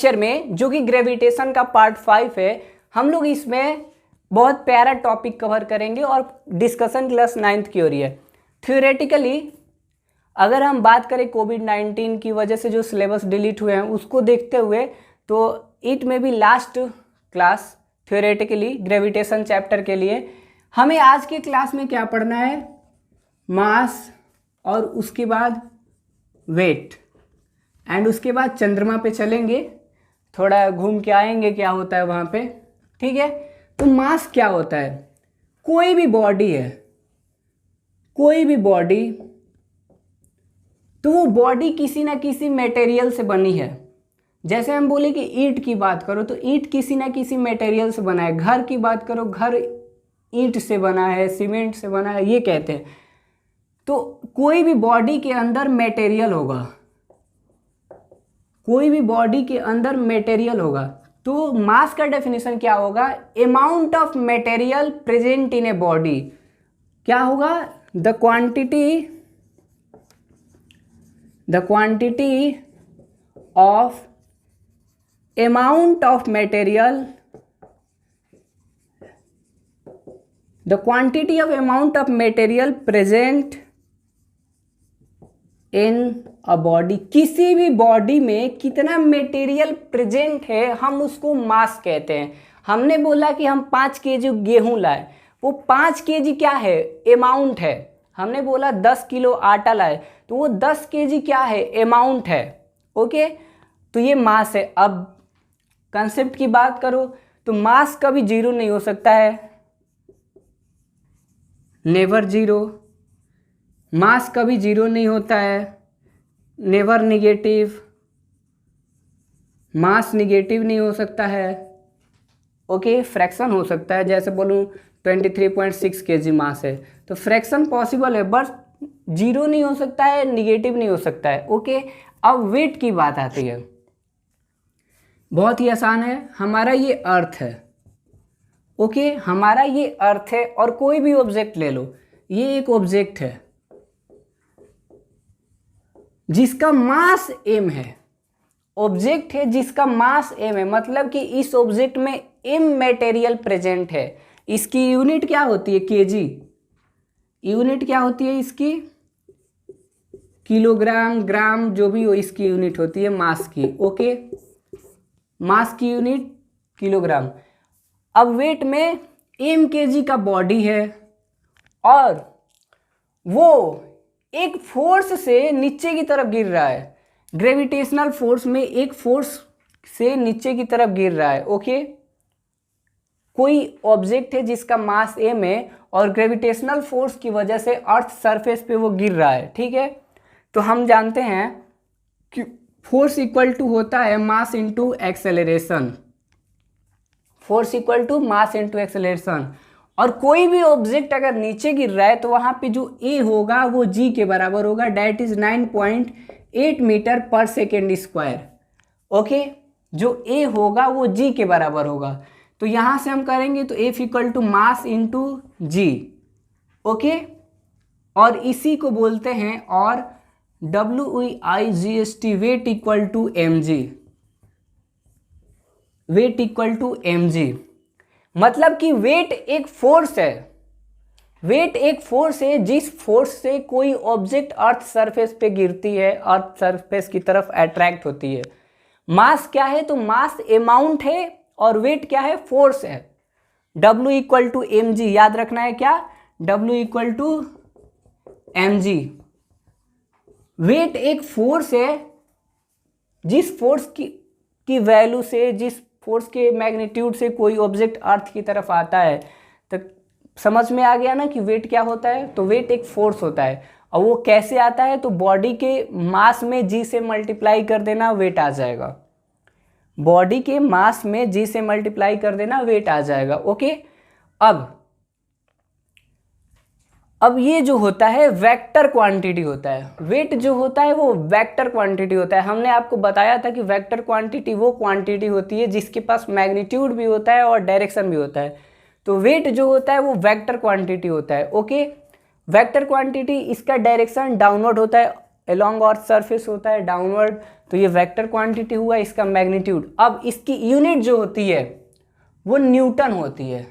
Lecture में, जो कि ग्रेविटेशन का पार्ट 5 है, हम लोग इसमें बहुत प्यारा टॉपिक कवर करेंगे और डिस्कशन क्लास 9th की हो रही है। थ्योरेटिकली अगर हम बात करें कोविड-19 की वजह से जो सिलेबस डिलीट हुए हैं उसको देखते हुए, तो इट में भी last class theoretically gravitation chapter के लिए हमें आज के क्लास में क्या पढ़ना है, मास और उसके बाद वेट, एंड उसके बाद चंद्रमा पे चलेंगे, थोड़ा घूम के आएंगे क्या होता है वहाँ पे, ठीक है। तो मास क्या होता है, कोई भी बॉडी है, कोई भी बॉडी, तो वो बॉडी किसी ना किसी मटेरियल से बनी है। जैसे हम बोले कि ईंट की बात करो तो ईंट किसी ना किसी मटेरियल से बना है, घर की बात करो घर ईंट से बना है, सीमेंट से बना है, ये कहते हैं। तो कोई भी बॉडी के अंदर मटेरियल होगा, कोई भी बॉडी के अंदर मटेरियल होगा। तो मास का डेफिनेशन क्या होगा, amount of material present in a body. क्या होगा, the quantity of amount of material, the quantity of amount of material present in a body। किसी भी बॉडी में कितना मटेरियल प्रेजेंट है हम उसको मास कहते हैं। हमने बोला कि हम 5 kg गेहूं लाए, वो 5 kg क्या है, अमाउंट है। हमने बोला 10 किलो आटा लाए, तो वो 10 kg क्या है, अमाउंट है। ओके, तो ये मास है। अब कंसेप्ट की बात करो तो मास कभी जीरो नहीं हो सकता है, नेवर जीरो। मास कभी जीरो नहीं होता है, नेवर निगेटिव। मास निगेटिव नहीं हो सकता है, ओके। फ्रैक्शन हो सकता है, जैसे बोलूँ 23.6 kg मास है तो फ्रैक्शन पॉसिबल है, बट जीरो नहीं हो सकता है, निगेटिव नहीं हो सकता है, ओके। अब वेट की बात आती है, बहुत ही आसान है। हमारा ये अर्थ है, ओके, हमारा ये अर्थ है और कोई भी ऑब्जेक्ट ले लो, ये एक ऑब्जेक्ट है जिसका मास m है। ऑब्जेक्ट है जिसका मास m है, मतलब कि इस ऑब्जेक्ट में m मटेरियल प्रेजेंट है। इसकी यूनिट क्या होती है, केजी। यूनिट क्या होती है इसकी, किलोग्राम, ग्राम, जो भी हो इसकी यूनिट होती है मास की, ओके। मास की यूनिट किलोग्राम। अब वेट में m kg का बॉडी है और वो एक फोर्स से नीचे की तरफ गिर रहा है, ग्रेविटेशनल फोर्स में एक फोर्स से नीचे की तरफ गिर रहा है, ओके। कोई ऑब्जेक्ट है जिसका मास m है और ग्रेविटेशनल फोर्स की वजह से अर्थ सरफेस पे वो गिर रहा है, ठीक है। तो हम जानते हैं कि फोर्स इक्वल टू होता है mass into acceleration, force equal to mass into acceleration. और कोई भी ऑब्जेक्ट अगर नीचे गिर रहा है तो वहाँ पे जो ए होगा वो जी के बराबर होगा, डैट इज 9.8 मीटर पर सेकेंड स्क्वायर, ओके। जो ए होगा वो जी के बराबर होगा, तो यहाँ से हम करेंगे तो F equal to mass into g, okay. और इसी को बोलते हैं और WEIGST, weight equal to mg, weight equal to mg। मतलब कि वेट एक फोर्स है, वेट एक फोर्स है जिस फोर्स से कोई ऑब्जेक्ट अर्थ सरफेस पे गिरती है, अर्थ सरफेस की तरफ अट्रैक्ट होती है। मास क्या है, तो मास अमाउंट है और वेट क्या है, फोर्स है। W इक्वल टू mg, याद रखना है क्या, W equal to mg। Weight एक फोर्स है जिस फोर्स की वैल्यू से, जिस फोर्स के मैग्नीट्यूड से कोई ऑब्जेक्ट अर्थ की तरफ आता है। तो समझ में आ गया ना कि वेट क्या होता है। तो वेट एक फोर्स होता है और वो कैसे आता है, तो बॉडी के मास में जी से मल्टीप्लाई कर देना, वेट आ जाएगा। बॉडी के मास में जी से मल्टीप्लाई कर देना, वेट आ जाएगा, ओके। अब ये जो होता है वेक्टर क्वांटिटी होता है। वेट जो होता है वो वेक्टर क्वांटिटी होता है। हमने आपको बताया था कि वेक्टर क्वांटिटी वो क्वांटिटी होती है जिसके पास मैग्नीट्यूड भी होता है और डायरेक्शन भी होता है। तो वेट जो होता है वो वेक्टर क्वांटिटी होता है, ओके। वेक्टर क्वांटिटी, इसका डायरेक्शन डाउनवर्ड होता है along अर्थ सरफेस होता है डाउनवर्ड, तो ये वेक्टर क्वांटिटी हुआ, इसका मैग्नीट्यूड। अब इसकी यूनिट जो होती है वो न्यूटन होती है।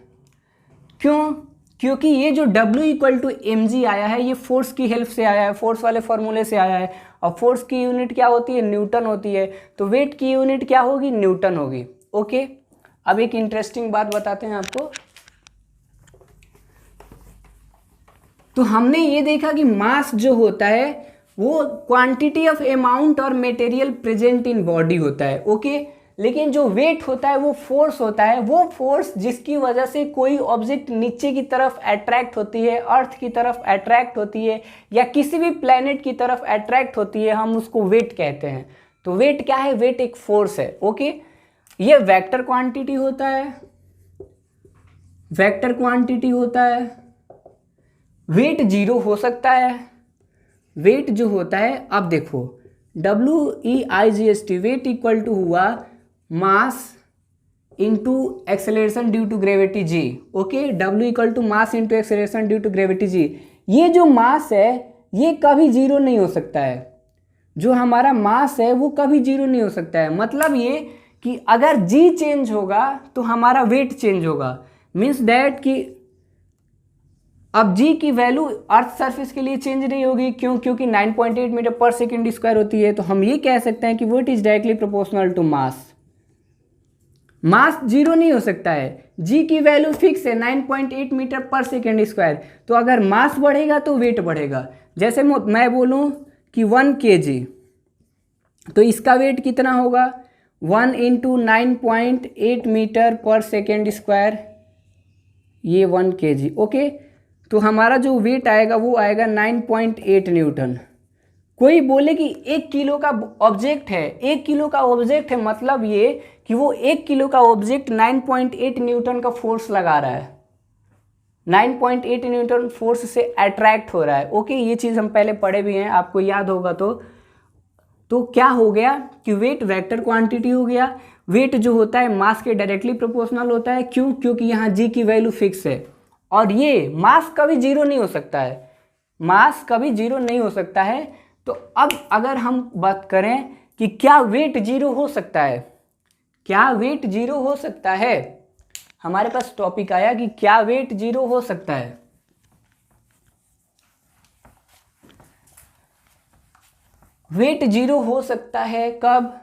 क्यों? क्योंकि ये जो W इक्वल टू mg आया है ये फोर्स की हेल्प से आया है, फोर्स वाले फॉर्मूले से आया है, और फोर्स की यूनिट क्या होती है? न्यूटन होती है। तो वेट की यूनिट क्या होगी? न्यूटन होगी। ओके, अब एक इंटरेस्टिंग बात बताते हैं आपको। तो हमने ये देखा कि मास जो होता है वो क्वांटिटी ऑफ अमाउंट और मटेरियल प्रेजेंट इन बॉडी होता है। ओके, लेकिन जो वेट होता है वो फोर्स होता है, वो फोर्स जिसकी वजह से कोई ऑब्जेक्ट नीचे की तरफ अट्रैक्ट होती है, अर्थ की तरफ अट्रैक्ट होती है, या किसी भी प्लैनेट की तरफ अट्रैक्ट होती है, हम उसको वेट कहते हैं। तो वेट क्या है? वेट एक फोर्स है। ओके, ये वेक्टर क्वांटिटी होता है, वेक्टर क्वांटिटी होता है। वेट जीरो हो सकता है, वेट जो होता है, अब देखो WEIGST वेट इक्वल टू हुआ mass into acceleration due to gravity g. Okay, W equal to mass into acceleration due to gravity g. ये जो मास है ये कभी जीरो नहीं हो सकता है, जो हमारा मास है वो कभी जीरो नहीं हो सकता है। मतलब ये कि अगर जी चेंज होगा तो हमारा वेट चेंज होगा। मीन्स दैट कि अब जी की वैल्यू अर्थ सरफेस के लिए चेंज नहीं होगी। क्यों? क्योंकि 9.8 मीटर पर सेकेंड स्क्वायर होती है। तो हम ये कह सकते हैं कि weight is directly proportional to mass. Mass zero नहीं हो सकता है, जी की वैल्यू फिक्स है 9.8 मीटर पर सेकेंड स्क्वायर। तो अगर मास बढ़ेगा तो वेट बढ़ेगा। जैसे मैं बोलूँ कि 1 kg, तो इसका वेट कितना होगा? 1 इंटू 9.8 मीटर पर सेकेंड स्क्वायर, ये 1 kg। ओके, तो हमारा जो वेट आएगा वो आएगा 9.8 न्यूटन। कोई बोले कि 1 किलो का ऑब्जेक्ट है, 1 किलो का ऑब्जेक्ट है, मतलब ये कि वो 1 किलो का ऑब्जेक्ट 9.8 न्यूटन का फोर्स लगा रहा है, 9.8 न्यूटन फोर्स से अट्रैक्ट हो रहा है। ओके, ये चीज़ हम पहले पढ़े भी हैं, आपको याद होगा। तो क्या हो गया कि वेट वेक्टर क्वांटिटी हो गया। वेट जो होता है मास के डायरेक्टली प्रोपोर्शनल होता है। क्यों? क्योंकि यहाँ जी की वैल्यू फिक्स है, और ये मास कभी जीरो नहीं हो सकता है, मास कभी जीरो नहीं हो सकता है। तो अब अगर हम बात करें कि क्या वेट जीरो हो सकता है, क्या वेट जीरो हो सकता है, हमारे पास टॉपिक आया कि क्या वेट जीरो हो सकता है। वेट जीरो हो सकता है कब?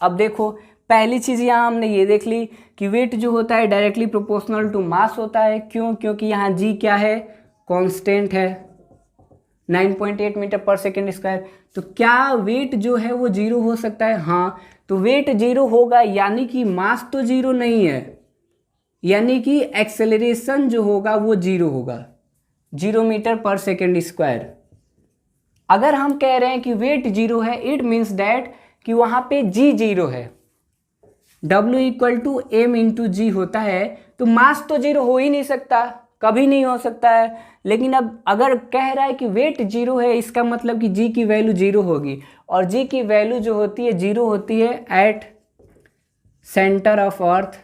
अब देखो, पहली चीज़ यहाँ हमने ये देख ली कि वेट जो होता है डायरेक्टली प्रोपोर्शनल टू मास होता है। क्यों? क्योंकि यहाँ जी क्या है? कांस्टेंट है, 9.8 मीटर पर सेकेंड स्क्वायर। तो क्या वेट जो है वो जीरो हो सकता है? हाँ, तो वेट जीरो होगा, यानी कि मास तो जीरो नहीं है, यानी कि एक्सेलरेशन जो होगा वो जीरो होगा, 0 मीटर पर सेकेंड स्क्वायर। अगर हम कह रहे हैं कि वेट जीरो है, इट मीन्स दैट कि वहाँ पे जी जीरो है, W equal to m into g होता है। तो मास तो जीरो हो ही नहीं सकता, कभी नहीं हो सकता है। लेकिन अब अगर कह रहा है कि वेट जीरो है, इसका मतलब कि जी की वैल्यू जीरो होगी, और जी की वैल्यू जो होती है जीरो होती है एट सेंटर ऑफ अर्थ।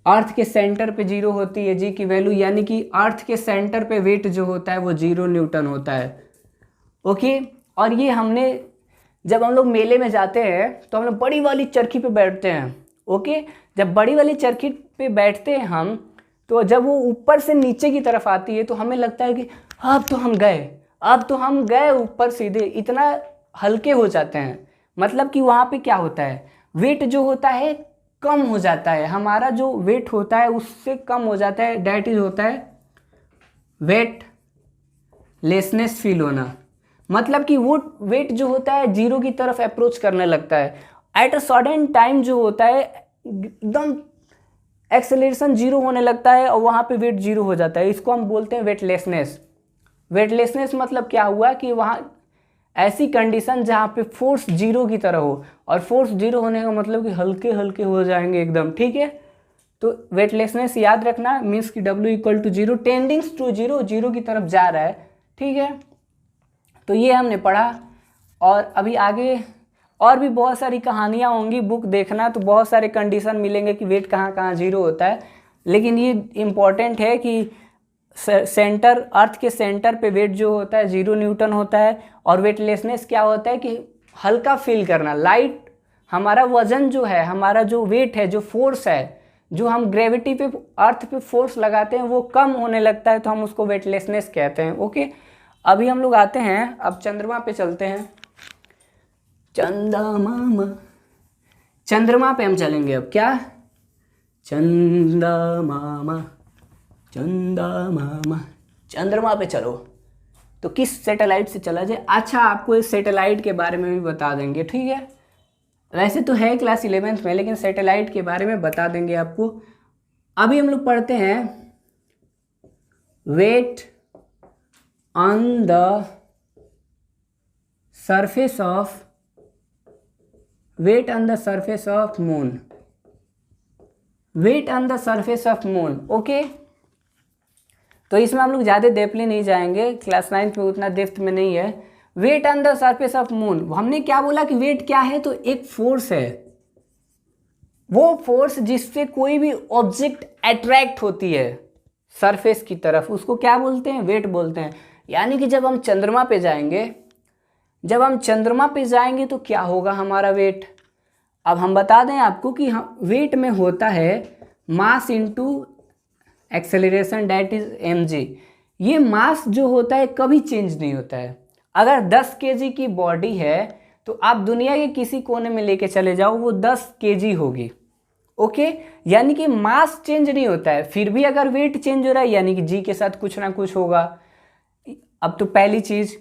अर्थ के सेंटर पे जीरो होती है जी की वैल्यू, यानी कि अर्थ के सेंटर पे वेट जो होता है वो 0 न्यूटन होता है। ओके, और ये हमने जब हम लोग मेले में जाते हैं तो हम लोग बड़ी वाली चरखी पे बैठते हैं। ओके, जब बड़ी वाली चरखी पे बैठते हैं हम, तो जब वो ऊपर से नीचे की तरफ आती है तो हमें लगता है कि अब तो हम गए, अब तो हम गए ऊपर सीधे, इतना हल्के हो जाते हैं। मतलब कि वहाँ पे क्या होता है, वेट जो होता है कम हो जाता है, हमारा जो वेट होता है उससे कम हो जाता है। डैट इज होता है वेट लेसनेस फील होना। मतलब कि वो वेट जो होता है जीरो की तरफ अप्रोच करने लगता है। एट अ सडन टाइम जो होता है एकदम एक्सेलरेशन जीरो होने लगता है, और वहाँ पे वेट जीरो हो जाता है। इसको हम बोलते हैं वेटलेसनेस। वेटलेसनेस मतलब क्या हुआ कि वहाँ ऐसी कंडीशन जहाँ पे फोर्स जीरो की तरह हो, और फोर्स जीरो होने का मतलब कि हल्के हल्के हो जाएंगे एकदम। ठीक है, तो वेटलेसनेस याद रखना, मीन्स कि W equal to zero, tendings to zero, zero की तरफ जा रहा है। ठीक है, तो ये हमने पढ़ा। और अभी आगे और भी बहुत सारी कहानियाँ होंगी, बुक देखना, तो बहुत सारे कंडीशन मिलेंगे कि वेट कहाँ कहाँ जीरो होता है। लेकिन ये इम्पॉर्टेंट है कि सेंटर, अर्थ के सेंटर पे वेट जो होता है 0 न्यूटन होता है, और वेटलेसनेस क्या होता है कि हल्का फील करना, लाइट। हमारा वजन जो है, हमारा जो वेट है, जो फोर्स है, जो हम ग्रेविटी पे, अर्थ पे फोर्स लगाते हैं, वो कम होने लगता है, तो हम उसको वेटलेसनेस कहते हैं। ओके, अभी हम लोग आते हैं, अब चंद्रमा पे चलते हैं। चंद्रमा पे हम चलेंगे अब। क्या? चंद्रमा पे चलो। तो किस सैटेलाइट से चला जाए? अच्छा, आपको इस सैटेलाइट के बारे में भी बता देंगे, ठीक है। वैसे तो है क्लास 11th में, लेकिन सैटेलाइट के बारे में बता देंगे आपको। अभी हम लोग पढ़ते हैं weight on the surface of moon. Weight on the surface of moon. Okay, तो इसमें हम लोग ज़्यादा डेप्थली नहीं जाएंगे, क्लास 9th में उतना डेप्थ में नहीं है। Weight on the surface of moon, हमने क्या बोला कि वेट क्या है? तो एक फोर्स है, वो फोर्स जिससे कोई भी ऑब्जेक्ट अट्रैक्ट होती है सरफेस की तरफ, उसको क्या बोलते हैं? वेट बोलते हैं। यानी कि जब हम चंद्रमा पे जाएंगे तो क्या होगा हमारा वेट? अब हम बता दें आपको कि वेट में होता है mass into acceleration, that is mg। ये मास जो होता है कभी चेंज नहीं होता है। अगर 10 kg की बॉडी है तो आप दुनिया के किसी कोने में लेके चले जाओ, वो 10 kg होगी। ओके, यानी कि मास चेंज नहीं होता है, फिर भी अगर वेट चेंज हो रहा है यानी कि जी के साथ कुछ ना कुछ होगा। अब तो पहली चीज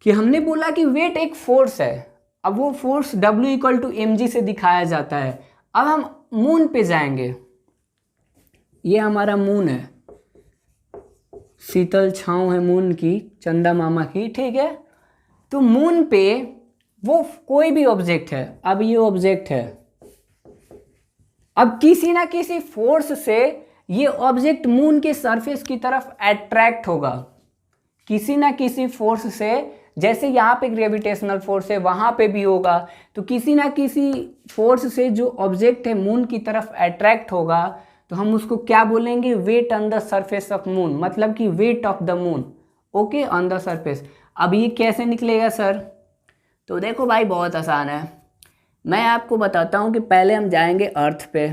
कि हमने बोला कि वेट एक फोर्स है, अब वो फोर्स W = mg से दिखाया जाता है। अब हम मून पे जाएंगे, ये हमारा मून है, शीतल छांव है मून की, चंदा मामा की, ठीक है। तो मून पे वो कोई भी ऑब्जेक्ट है, अब ये ऑब्जेक्ट है, अब किसी ना किसी फोर्स से ये ऑब्जेक्ट मून के सरफेस की तरफ अट्रैक्ट होगा, किसी ना किसी फोर्स से। जैसे यहाँ पे ग्रेविटेशनल फोर्स है, वहाँ पे भी होगा। तो किसी ना किसी फोर्स से जो ऑब्जेक्ट है मून की तरफ अट्रैक्ट होगा, तो हम उसको क्या बोलेंगे? Weight on the surface of moon, मतलब कि weight of the moon. Okay, on the surface. अब ये कैसे निकलेगा सर? तो देखो भाई, बहुत आसान है, मैं आपको बताता हूँ कि पहले हम जाएंगे अर्थ पे।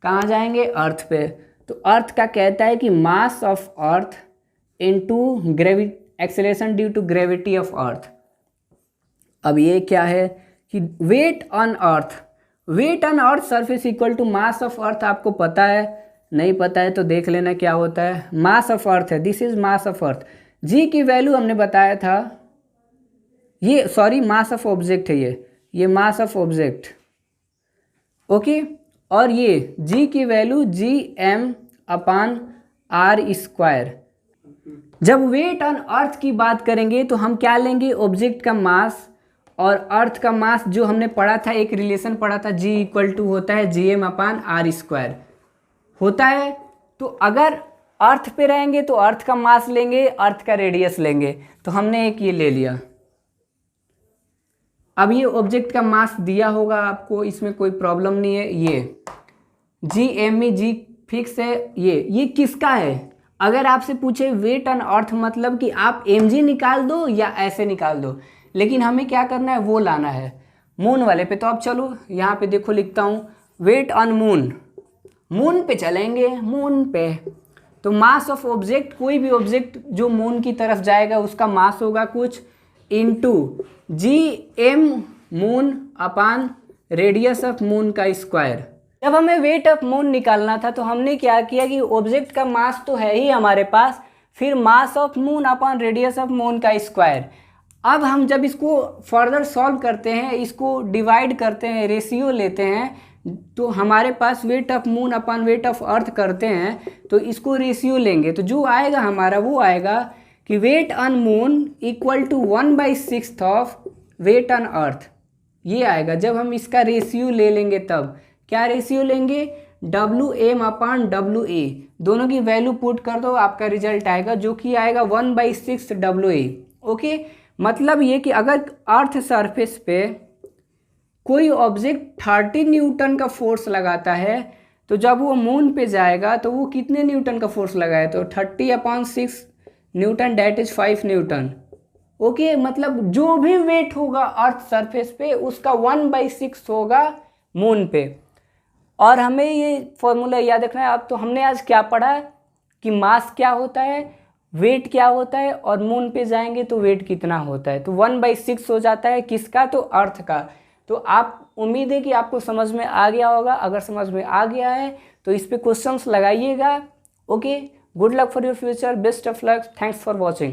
कहाँ जाएंगे? अर्थ पे। तो अर्थ का कहता है कि mass of earth into acceleration due to gravity of earth. अब ये क्या है कि weight on earth surface equal to mass of earth. आपको पता है? नहीं पता है तो देख लेना क्या होता है। मास ऑफ अर्थ है, this is mass of earth. G की वैल्यू हमने बताया था, ये सॉरी मास ऑफ ऑब्जेक्ट है, ये मास ऑफ ऑब्जेक्ट। ओके, और ये जी की वैल्यू Gm/r²। जब वेट ऑन अर्थ की बात करेंगे तो हम क्या लेंगे? ऑब्जेक्ट का मास और अर्थ का मास, जो हमने पढ़ा था, एक रिलेशन पढ़ा था, G = होता है Gm/r² होता है। तो अगर अर्थ पे रहेंगे तो अर्थ का मास लेंगे, अर्थ का रेडियस लेंगे। तो हमने एक ये ले लिया। अब ये ऑब्जेक्ट का मास दिया होगा आपको, इसमें कोई प्रॉब्लम नहीं है। ये G फिक्स है। ये किसका है? अगर आपसे पूछे वेट ऑन अर्थ, मतलब कि आप mg निकाल दो या ऐसे निकाल दो, लेकिन हमें क्या करना है? वो लाना है मून वाले पे। तो अब चलो यहाँ पे देखो, लिखता हूँ वेट ऑन मून पे चलेंगे। मून पे तो मास ऑफ ऑब्जेक्ट, कोई भी ऑब्जेक्ट जो मून की तरफ जाएगा उसका मास होगा कुछ, इनटू Gm मून/रेडियस ऑफ मून का स्क्वायर। जब हमें वेट ऑफ मून निकालना था तो हमने क्या किया कि ऑब्जेक्ट का मास तो है ही हमारे पास, फिर मास ऑफ मून/रेडियस ऑफ मून का स्क्वायर। अब हम जब इसको फर्दर सॉल्व करते हैं, इसको डिवाइड करते हैं, रेशियो लेते हैं, तो हमारे पास वेट ऑफ मून/वेट ऑफ अर्थ करते हैं, तो इसको रेशियो लेंगे तो जो आएगा हमारा वो आएगा कि weight on moon = 1/6 of weight on earth. ये आएगा जब हम इसका रेशियो ले लेंगे। तब क्या रेशियो लेंगे? WM/WA, दोनों की वैल्यू पुट कर दो, आपका रिजल्ट आएगा जो कि आएगा 1/6 WA। ओके, मतलब ये कि अगर अर्थ सरफेस पे कोई ऑब्जेक्ट 30 न्यूटन का फोर्स लगाता है तो जब वो मून पे जाएगा तो वो कितने न्यूटन का फोर्स लगाए, तो 30/6 newton, that is 5 newton. Okay, मतलब जो भी वेट होगा अर्थ सरफेस पे उसका 1/6 होगा मून पे। और हमें ये फॉर्मूला याद रखना है। अब तो हमने आज क्या पढ़ा कि मास क्या होता है, वेट क्या होता है, और मून पे जाएंगे तो वेट कितना होता है। तो 1/6 हो जाता है किसका, तो अर्थ का। तो आप, उम्मीद है कि आपको समझ में आ गया होगा। अगर समझ में आ गया है तो इस पे क्वेश्चंस लगाइएगा। Okay, good luck for your future, best of luck, thanks for watching.